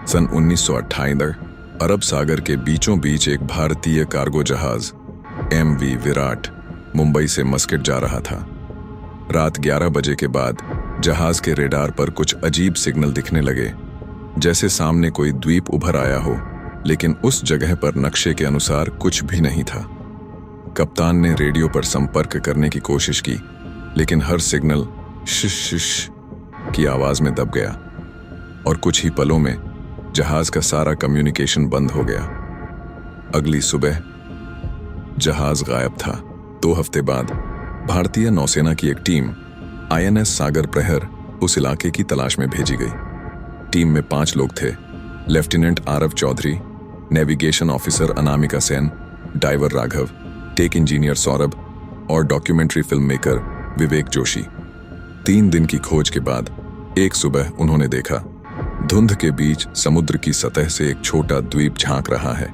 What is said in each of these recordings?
सन 1928 अरब सागर के बीचों बीच एक भारतीय कार्गो जहाज MV विराट मुंबई से मस्कट जा रहा था। रात 11 बजे के बाद जहाज के रेडार पर कुछ अजीब सिग्नल दिखने लगे, जैसे सामने कोई द्वीप उभर आया हो, लेकिन उस जगह पर नक्शे के अनुसार कुछ भी नहीं था। कप्तान ने रेडियो पर संपर्क करने की कोशिश की, लेकिन हर सिग्नल शिश शिश की आवाज में दब गया और कुछ ही पलों में जहाज का सारा कम्युनिकेशन बंद हो गया। अगली सुबह जहाज गायब था। 2 हफ्ते बाद भारतीय नौसेना की एक टीम INS सागर प्रहर उस इलाके की तलाश में भेजी गई। टीम में 5 लोग थे: lieutenant Aarav Chaudhary, navigation officer Anamika Sen, diver Raghav, tech engineer Saurabh और documentary film maker Vivek Joshi. 3 दिन की खोज के बाद एक सुबह उन्होंने देखा, धुंध के बीच समुद्र की सतह से एक छोटा द्वीप झांक रहा है।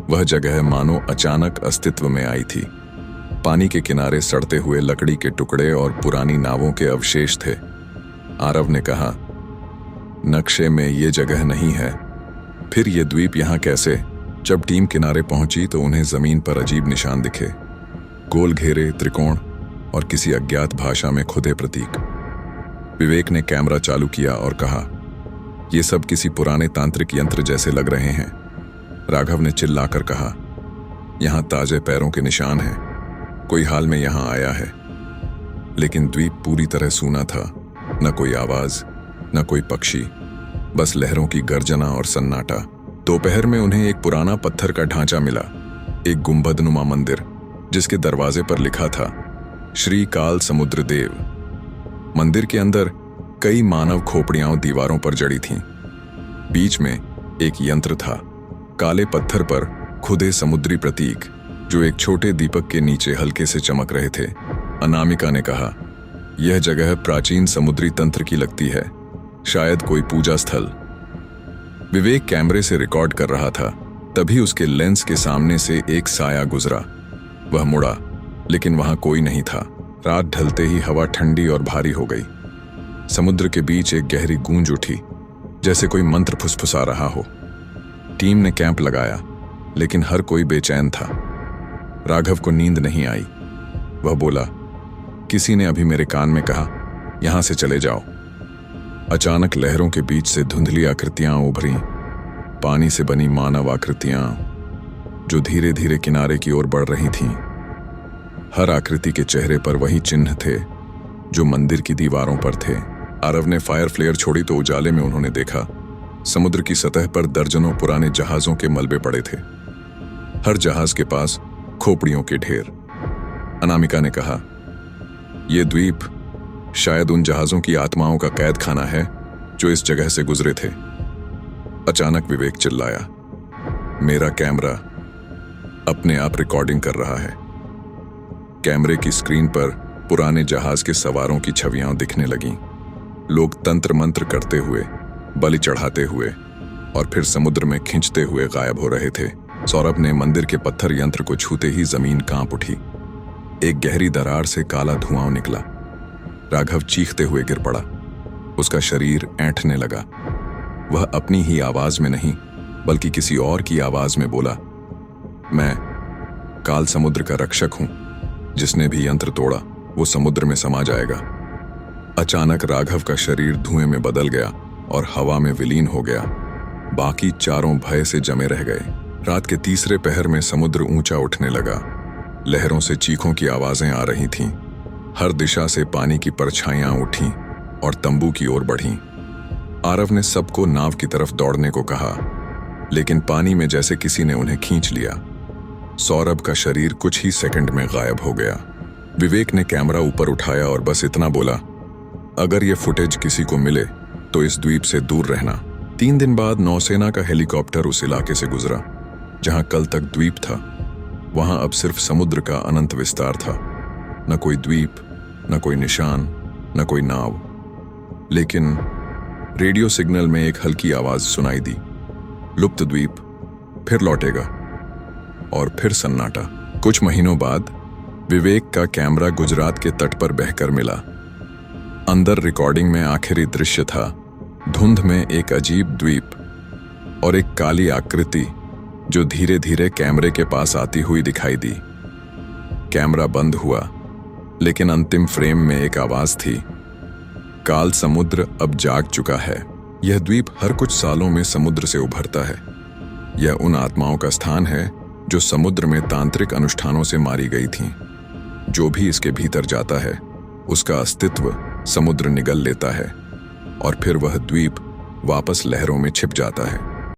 वह जगह मानो अचानक अस्तित्व में आई थी। पानी के किनारे सड़ते हुए लकड़ी के टुकड़े और पुरानी नावों के अवशेष थे। आरव ने कहा, नक्शे में ये जगह नहीं है, फिर ये द्वीप यहाँ कैसे? जब टीम किनारे पहुंची तो उन्हें जमीन पर अजीब निशान दिखे, गोल घेरे, त्रिकोण और किसी अज्ञात भाषा में खुदे प्रतीक। विवेक ने कैमरा चालू किया और कहा, ये सब किसी पुराने तांत्रिक यंत्र जैसे लग रहे हैं। राघव ने चिल्लाकर कहा, यहाँ ताजे पैरों के निशान हैं, कोई हाल में यहाँ आया है। लेकिन द्वीप पूरी तरह सूना था, न कोई आवाज, न कोई पक्षी, बस लहरों की गर्जना और सन्नाटा। दोपहर में उन्हें एक पुराना पत्थर का ढांचा मिला, एक गुंबदनुमा मंदिर जिसके दरवाजे पर लिखा था श्री काल समुद्र देव। मंदिर के अंदर कई मानव खोपड़ियां दीवारों पर जड़ी थीं। बीच में एक यंत्र था, काले पत्थर पर खुदे समुद्री प्रतीक जो एक छोटे दीपक के नीचे हल्के से चमक रहे थे। अनामिका ने कहा, यह जगह प्राचीन समुद्री तंत्र की लगती है, शायद कोई पूजा स्थल। विवेक कैमरे से रिकॉर्ड कर रहा था, तभी उसके लेंस के सामने से एक साया गुजरा। वह मुड़ा, लेकिन वहां कोई नहीं था। रात ढलते ही हवा ठंडी और भारी हो गई। समुद्र के बीच एक गहरी गूंज उठी, जैसे कोई मंत्र फुसफुसा रहा हो। टीम ने कैंप लगाया, लेकिन हर कोई बेचैन था। राघव को नींद नहीं आई। वह बोला, किसी ने अभी मेरे कान में कहा, यहां से चले जाओ। अचानक लहरों के बीच से धुंधली आकृतियां उभरी, पानी से बनी मानव आकृतियां जो धीरे धीरे किनारे की ओर बढ़ रही थीं। हर आकृति के चेहरे पर वही चिन्ह थे जो मंदिर की दीवारों पर थे। आरव ने फायर फ्लेयर छोड़ी तो उजाले में उन्होंने देखा, समुद्र की सतह पर दर्जनों पुराने जहाजों के मलबे पड़े थे, हर जहाज के पास खोपड़ियों के ढेर। अनामिका ने कहा, यह द्वीप शायद उन जहाजों की आत्माओं का कैद खाना है जो इस जगह से गुजरे थे। अचानक विवेक चिल्लाया, मेरा कैमरा अपने आप रिकॉर्डिंग कर रहा है। कैमरे की स्क्रीन पर पुराने जहाज के सवारों की छवियां दिखने लगीं। लोग तंत्र मंत्र करते हुए, बलि चढ़ाते हुए और फिर समुद्र में खींचते हुए गायब हो रहे थे। सौरभ ने मंदिर के पत्थर यंत्र को छूते ही जमीन कांप उठी। एक गहरी दरार से काला धुआं निकला। राघव चीखते हुए गिर पड़ा। उसका शरीर ऐंठने लगा। वह अपनी ही आवाज में नहीं, बल्कि किसी और की आवाज में बोला, मैं काल समुद्र का रक्षक हूं, जिसने भी यंत्र तोड़ा वो समुद्र में समा जाएगा। अचानक राघव का शरीर धुएं में बदल गया और हवा में विलीन हो गया। बाकी चारों भय से जमे रह गए। रात के तीसरे पहर में समुद्र ऊंचा उठने लगा। लहरों से चीखों की आवाजें आ रही थीं। हर दिशा से पानी की परछाइयां उठीं और तंबू की ओर बढ़ीं। आरव ने सबको नाव की तरफ दौड़ने को कहा, लेकिन पानी में जैसे किसी ने उन्हें खींच लिया। सौरभ का शरीर कुछ ही सेकंड में गायब हो गया। विवेक ने कैमरा ऊपर उठाया और बस इतना बोला, अगर ये फुटेज किसी को मिले तो इस द्वीप से दूर रहना। 3 दिन बाद नौसेना का हेलीकॉप्टर उस इलाके से गुजरा जहां कल तक द्वीप था। वहां अब सिर्फ समुद्र का अनंत विस्तार था। न कोई द्वीप, न कोई निशान, न कोई नाव। लेकिन रेडियो सिग्नल में एक हल्की आवाज सुनाई दी, लुप्त द्वीप फिर लौटेगा। और फिर सन्नाटा। कुछ महीनों बाद विवेक का कैमरा गुजरात के तट पर बहकर मिला। अंदर रिकॉर्डिंग में आखिरी दृश्य था, धुंध में एक अजीब द्वीप और एक काली आकृति जो धीरे धीरे कैमरे के पास आती हुई दिखाई दी। कैमरा बंद हुआ, लेकिन अंतिम फ्रेम में एक आवाज थी, काल समुद्र अब जाग चुका है। यह द्वीप हर कुछ सालों में समुद्र से उभरता है। यह उन आत्माओं का स्थान है जो समुद्र में तांत्रिक अनुष्ठानों से मारी गई थीं। जो भी इसके भीतर जाता है उसका अस्तित्व समुद्र निगल लेता है और फिर वह द्वीप वापस लहरों में छिप जाता है।